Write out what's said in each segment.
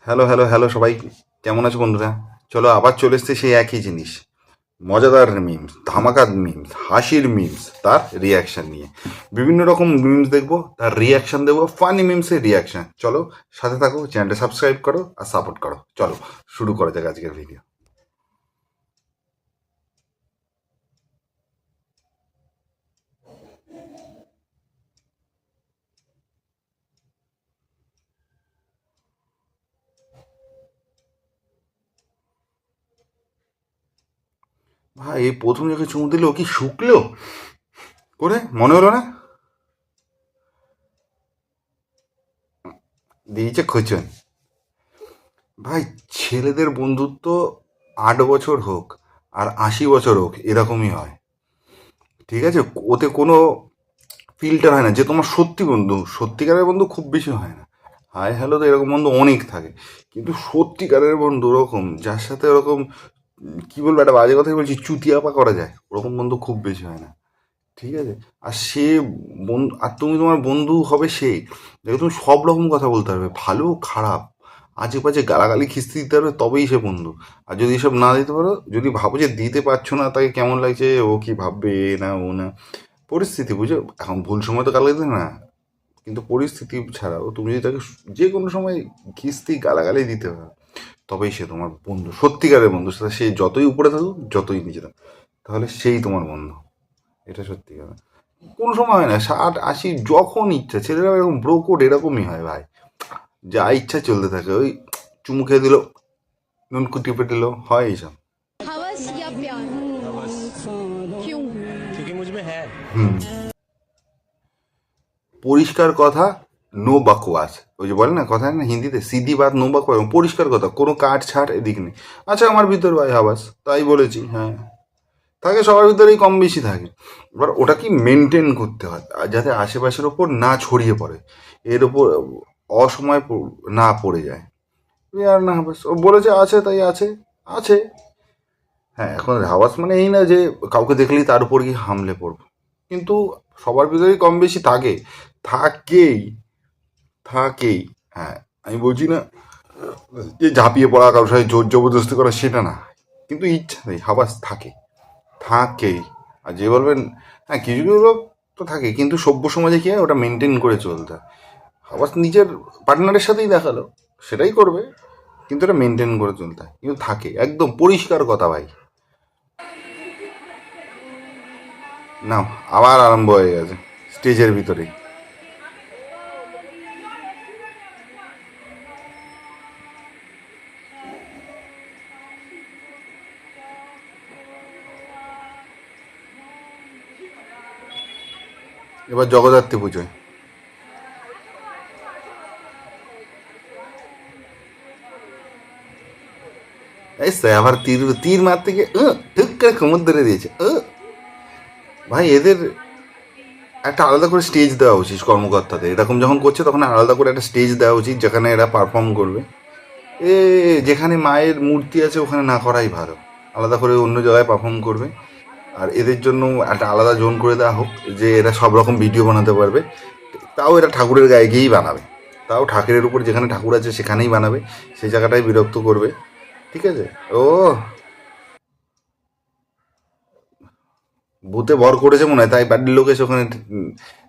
Hello hello hello সবাই, কেমন আছো বন্ধুরা? চলো আবার চলে এসছে সেই একই জিনিস, মজাদার মিমস, ধামাকার মিমস, হাসির মিমস, তার রিয়াকশন নিয়ে। বিভিন্ন রকম মিমস দেখবো, তার রিয়াকশন দেবো, ফানি মিমসের রিয়াকশন। চলো সাথে থাকো, চ্যানেলটা সাবস্ক্রাইব করো আর সাপোর্ট করো। চলো শুরু করা যাক আজকের ভিডিও। ভাই এই প্রথম যখন চুমু দিল ও কি শুকলো করে মনে হলো না? দিয়েছে খোঁচন। ভাই ছেলেদের বন্ধুত্ব 8 বছর হোক আর 80 বছর হোক এরকমই হয়, ঠিক আছে? ওতে কোনো ফিল্টার হয় না যে তোমার সত্যি বন্ধু। সত্যিকারের বন্ধু খুব বেশি হয় না। হাই হ্যালো তো এরকম বন্ধু অনেক থাকে, কিন্তু সত্যিকারের বন্ধু ওরকম যার সাথে ওরকম কি বলবো, একটা বাজে কথাই বলছি, চুতিয়াপা করা যায়, ওরকম বন্ধু খুব বেশি হয় না, ঠিক আছে? আর সে বন্ধু, আর তুমি তোমার বন্ধু হবে সে, দেখো তুমি সব রকম কথা বলতে পারবে, ভালো খারাপ, আজে বাজে গালাগালি খিস্তি দিতে পারবে, তবেই সে বন্ধু। আর যদি এসব না দিতে পারো, যদি ভাবো যে দিতে পারছো না, তাকে কেমন লাগছে, ও কি ভাববে, এ না ও না, পরিস্থিতি বুঝে, এখন ভুল সময় তো গালাগালি দিতে না, কিন্তু পরিস্থিতি ছাড়াও তুমি যদি তাকে যে কোনো সময় খিস্তি গালাগালি দিতে পারো, তবেই সে তোমার বন্ধু, সত্যিকারের বন্ধু। সেটা সে যতই উপরে থাকুক, যতই নিচে থাকুক, তাহলে সেই তোমার বন্ধু। এটা সত্যি কথা। কোনো সময় হয় না, 60 80 যখন ইচ্ছা, ছেলেরা এরকম ব্রো কোড এরকমই হয় ভাই, যা ইচ্ছা চলতে থাকে। ওই চুমু খেয়ে দিল, নুন টিপে দিল, হয় এইসব। हवस या प्यार क्यों? क्योंकि मुझ में है। হুম, পরিষ্কার কথা, নো বকওয়াস। ওই যে বলে না কথা না হিন্দিতে, সিধি বাত নো বকওয়াস, পরিষ্কার কথা, কোনো কাট ছাট এদিক নেই। আচ্ছা আমার ভিতর ভাই হাবাস, তাই বলেছি, হ্যাঁ থাকে, সবার ভিতরেই কম বেশি থাকে। এবার ওটা কি মেনটেন করতে হয়, আর যাতে আশেপাশের ওপর না ছড়িয়ে পড়ে, এর ওপর অসময় না পড়ে যায়। আর না হাবাস, ও বলেছে আছে তাই আছে, আছে। হ্যাঁ এখন হাওয়াস মানে এই না যে কাউকে দেখলেই তার উপর গিয়ে হামলে পড়বো, কিন্তু সবার ভিতরেই কম বেশি থাকে, থাকেই, থাকেই। হ্যাঁ আমি বলছি না যে ঝাঁপিয়ে পড়া, কারোর সাথে জোর জবরদস্তি করা, সেটা না, কিন্তু ইচ্ছা নেই, হাবাস থাকে, থাকেই। আর যে বলবেন হ্যাঁ কিছু কিছু লোক তো থাকে, কিন্তু সভ্য সমাজে কি হয়, ওটা মেনটেন করে চলতে হয়। আবার নিজের পার্টনারের সাথেই দেখালো, সেটাই করবে, কিন্তু এটা মেনটেন করে চলতে হয়, কিন্তু থাকে, একদম পরিষ্কার কথা ভাই। না, আবার আরম্ভ হয়ে গেছে স্টেজের ভিতরেই। এবার জগদ্ধাত্রী পুজোয় এই আবার তীর তীর মারতে গিয়ে ঠিক করে কোমর ধরে দিয়েছে। ভাই এদের একটা আলাদা করে স্টেজ দেওয়া উচিত কর্মকর্তাদের, এরকম যখন করছে তখন আলাদা করে একটা স্টেজ দেওয়া উচিত যেখানে এরা পারফর্ম করবে। এ যেখানে মায়ের মূর্তি আছে ওখানে না করাই ভালো, আলাদা করে অন্য জায়গায় পারফর্ম করবে। আর এদের জন্য একটা আলাদা জোন করে দেওয়া হোক, যে এরা সব রকম ভিডিও বানাতে পারবে, তাও এরা ঠাকুরের গায়ে গিয়েই বানাবে, তাও ঠাকুরের উপর যেখানে ঠাকুর আছে সেখানেই বানাবে, সেই জায়গাটাই বিরক্ত করবে, ঠিক আছে? ও ভূতে ভর করেছে মনে হয়, তাই বাড়ির লোক এসে ওখানে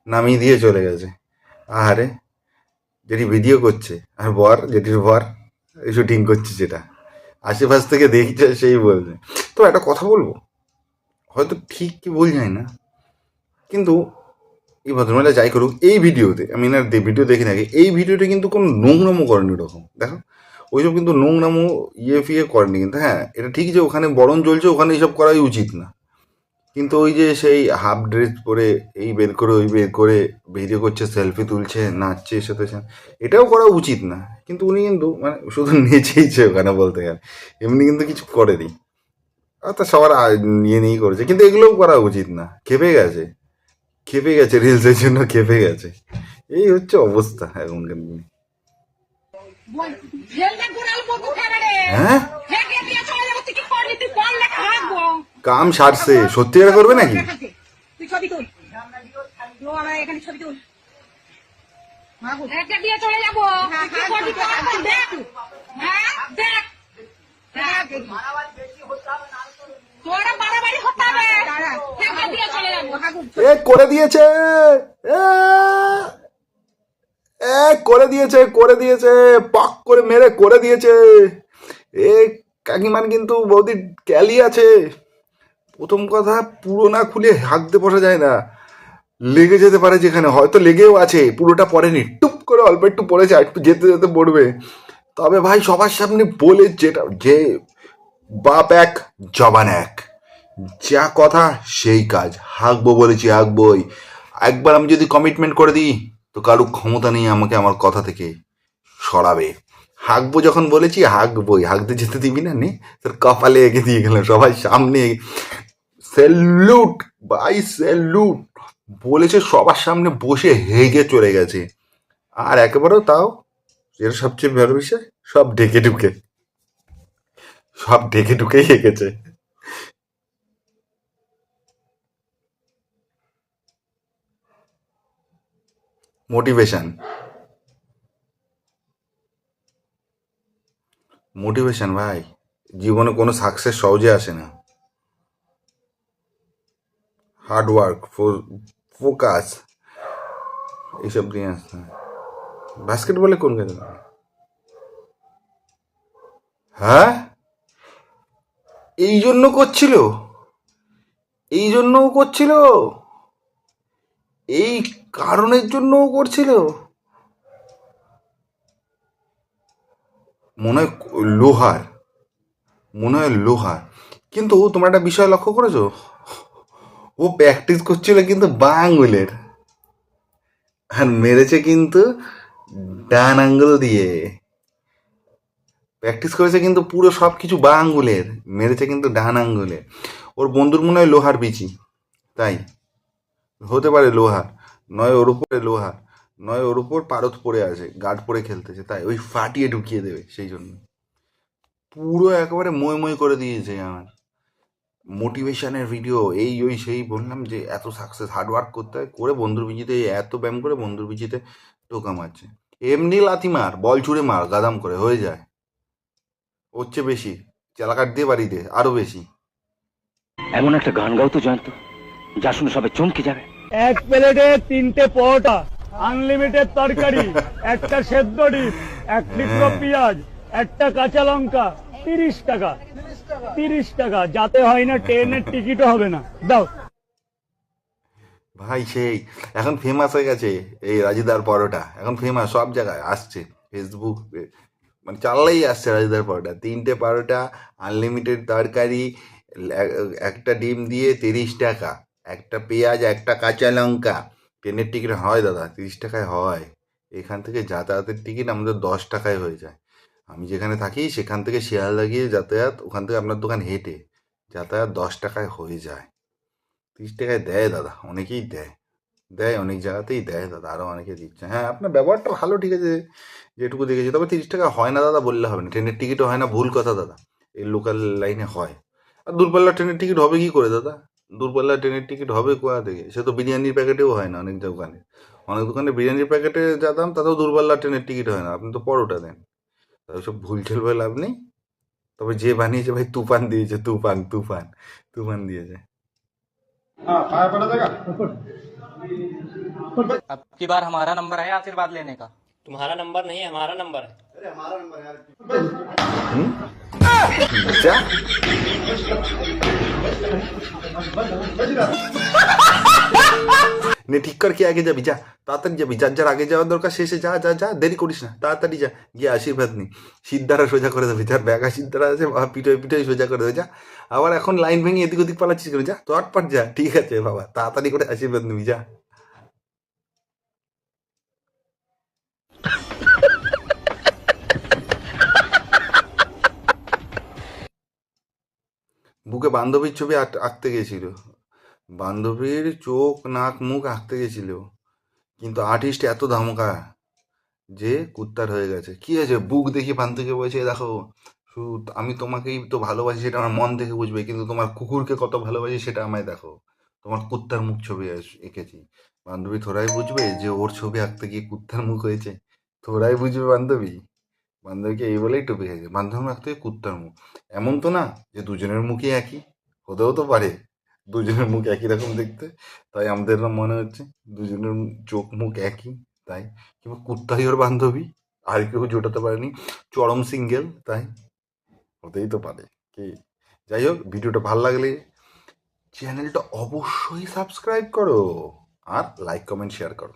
নামিয়ে দিয়ে চলে গেছে। আরে যেটি ভিডিও করছে, আর বর যেটির বর শুটিং করছে, যেটা আশেপাশ থেকে দেখছে সেই বলছে। তো একটা কথা বলবো, হয়তো ঠিক কি ভুল যায় না, কিন্তু এই ভদ্রমহিলা যাই করুক, এই ভিডিওতে আমি না ভিডিও দেখি নাকি, এই ভিডিওতে কিন্তু কোনো নোংরামো করেনি ওরকম, দেখো ওইসব কিন্তু নোংরামো ইয়ে ফিয়ে করেনি, কিন্তু হ্যাঁ এটা ঠিক যে ওখানে বরণ চলছে, ওখানে এইসব করাই উচিত না। কিন্তু ওই যে সেই হাফ ড্রেস পরে এই বের করে ওই বের করে ভিডিও করছে, সেলফি তুলছে, নাচছে, এসে তো এটাও করা উচিত না। কিন্তু উনি কিন্তু মানে শুধু নেচেইছে ওখানে বলতে গেলে, এমনি কিন্তু কিছু করেনি। তা সবার নিয়ে নিয়েই করেছে, কিন্তু এগুলোও করা উচিত না। খেপে গেছে, খেপে গেছে, রিলসের জন্য খেপে গেছে। এই হচ্ছে অবস্থা এখনকার দিনে। হ্যাঁ কাম সারছে, সত্যি এটা করবে নাকি? তোরা বাড়াবাড়ি হতে হবে ফেঁকা দিয়ে চলে যাবো হাগু এ করে দিয়েছে, এ এ করে দিয়েছে পাক করে মেরে করে দিয়েছে। এ কাকিমার কিন্তু বৌদি ক্যালি আছে। প্রথম কথা, পুরো না খুলে হাঁকতে বসা যায় না, লেগে যেতে পারে, যেখানে হয়তো লেগেও আছে, পুরোটা পড়েনি, টুপ করে অল্প একটু পড়েছে, আর একটু যেতে যেতে পড়বে। তবে ভাই সবার সামনে বলে যেটা, যে বাপ এক জবান এক, যা কথা সেই কাজ, হাঁকবো বলেছি হাঁকবই। একবার আমি যদি কমিটমেন্ট করে দিই তো কারো ক্ষমতা নেই আমাকে আমার কথা থেকে সরাবে। হাঁকবো যখন বলেছি হাঁকবই, হাঁকতে যেতে দিবি না, নে তোর কপালে এঁকে দিয়ে গেলাম সবাই সামনে। স্যালুট ভাই স্যালুট, বলেছে সবার সামনে বসে হেগে চলে গেছে। আর একেবারেও তাও, যেটা সবচেয়ে ভালো বিষয়, সব ঢেকে ঢুকে, সব ঢেকে ঢুকেই হেগেছে। মোটিভেশন, মোটিভেশন ভাই, জীবনে কোনো সাকসেস সহজে আসে না। হার্ড ওয়ার্ক, ফোকাস, এইসব দিয়ে আসতে হয়। বাস্কেটবলে কোন কাজে লাগে? হ্যাঁ, এই জন্য করছিল, এই জন্যও করছিল, এই কারণের জন্যও করছিল। মনে হয় লোহার, মনে হয় লোহার। কিন্তু তোমরা একটা বিষয় লক্ষ্য করেছো, ও প্র্যাকটিস করছিল কিন্তু বাঁ আঙুলের, আর মেরেছে কিন্তু ডান আঙ্গুল দিয়ে। প্র্যাকটিস করেছে কিন্তু পুরো সব কিছু বাঁ আঙ্গুলের, মেরেছে কিন্তু ডান আঙ্গুলে। ওর বন্ধুর মনে হয় লোহার বিচি, তাই হতে পারে লোহার, নয় ওর উপরে লোহার, নয় ওর উপর পারদ পড়ে আছে, গার্ড পরে খেলতেছে, তাই ওই ফাটিয়ে ঢুকিয়ে দেবে, সেই জন্য পুরো একেবারে মই মই করে দিয়েছে আমার। মোটিভেশনের ভিডিও এই ওই সেই, বললাম যে এত সাকসেস হার্ডওয়ার্ক করতে হয়, করে বন্ধুর বিচিতে এত ব্যায়াম করে বন্ধুর বিচিতে টোকা মারছে। এমনি লাথি মার, বল ছুড়ে মার, গাদাম করে হয়ে যায়। হচ্ছে বেশি, চালাকাট দিয়ে বাড়ি দে আরো বেশি। এমন একটা গান গাও তো জয়ন্ত, যা শুনে সবাই চমকে যাবে। এক প্লেটে 3টে পরোটা, আনলিমিটেড তরকারি, একটা সেদ্ধ ডিম, এক টুকরো পেঁয়াজ, একটা কাঁচা লঙ্কা, 30 টাকা। 30 টাকা, যাতে হয় না ট্রেনের টিকিটও হবে না, দাও। ভাই সেই এখন ফেমাস হয়ে গেছে, এই রাজুদার পরোটা এখন ফেমাস, সব জায়গায় আসছে, ফেসবুক মানে চাললেই আসছে রাজুদার পরোটা। 3টে পরোটা, আনলিমিটেড তরকারি, একটা ডিম দিয়ে 30 টাকা, একটা পেঁয়াজ, একটা কাঁচা লঙ্কা। ট্রেনের টিকিট হয় দাদা 30 টাকায় হয়। এখান থেকে যাতায়াতের টিকিট আমাদের 10 টাকায় হয়ে যায়। আমি যেখানে থাকি সেখান থেকে শিয়ালদা গিয়ে যাতায়াত, ওখান থেকে আপনার দোকান হেঁটে যাতায়াত 10 টাকায় হয়ে যায়। 30 টাকায় দেয় দাদা, অনেকেই দেয়, দেয় অনেক জায়গাতেই দেয় দাদা, আরও অনেকে দিচ্ছে। হ্যাঁ আপনার ব্যবহারটা ভালো, ঠিক আছে, যেটুকু দেখেছি। তবে 30 টাকা হয় না দাদা বললে হবে না, ট্রেনের টিকিটও হয় না, ভুল কথা দাদা, এই লোকাল লাইনে হয়। আর দূরপাল্লার ট্রেনের টিকিট হবে কি করে দাদা, দূরপাল্লার ট্রেনের টিকিট হবে কোথা থেকে? সে তো বিরিয়ানির প্যাকেটেও হয় না, অনেক দোকানে, অনেক দোকানে বিরিয়ানির প্যাকেটে যা দাম তাতেও দূরপাল্লার ট্রেনের টিকিট হয় না, আপনি তো পরোটা দেন। তবে সব ভুল ঠেল বলে লাভ নেই। তবে যে বানিয়েছে ভাই তুফান দিয়েছে, তুফান তুফান তুফান দিয়েছে। अब की बार हमारा नंबर है आशीर्वाद लेने का। तुम्हारा नंबर नहीं हमारा नंबर है। যা নে ঠিক কর, কে আগে যাবি, যা তাড়াতাড়ি যাবি, যার যার আগে যাওয়ার দরকার শেষে যা যা যা, দেরি করিস না, তাড়াতাড়ি যা, গিয়ে আশীর্বাদ নি, সিদ্ধারা সোজা করে দেবে, যার ব্যাগা সিদ্ধারা আছে পিঠোয় পিঠোয় সোজা করে দেবে, যা। আবার এখন লাইন ভেঙে এদিক ওদিক পালাচ্ছিস করে, যা তো আটপাট যা, ঠিক আছে বাবা, তাড়াতাড়ি করে আশীর্বাদ নিবি, যা। বুকে বান্ধবীর ছবি আঁকতে গেছিল, বান্ধবীর চোখ নাক মুখ আঁকতে গেছিল, কিন্তু আর্টিস্ট এত ধামকা যে কুত্তার হয়ে গেছে। কি আছে, বুক দেখি বান্ধবীকে বলছে, দেখো শুধু আমি তোমাকেই তো ভালোবাসি, সেটা আমার মন থেকে বুঝবে, কিন্তু তোমার কুকুরকে কত ভালোবাসি সেটা আমায় দেখো, তোমার কুত্তার মুখ ছবি এঁকেছি। বান্ধবী থোড়াই বুঝবে যে ওর ছবি আঁকতে গিয়ে কুত্তার মুখ হয়েছে? থোড়াই বুঝবে বান্ধবী? বান্ধবীকে এই বলেই টুপি খাইছে। বান্ধবী রাখতে কুত্তার মুখ, এমন তো না যে দুজনের মুখই একই, হতেও তো পারে দুজনের মুখ একই রকম দেখতে, তাই আমাদের না মনে হচ্ছে দুজনের চোখ মুখ একই, তাই কিংবা কুত্তাই ওর বান্ধবী, আর কেউ জোটাতে পারেনি, চরম সিঙ্গেল, তাই হতেই তো পারে কি। যাই হোক, ভিডিওটা ভালো লাগলে চ্যানেলটা অবশ্যই সাবস্ক্রাইব করো আর লাইক কমেন্ট শেয়ার করো।